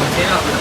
13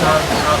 4 7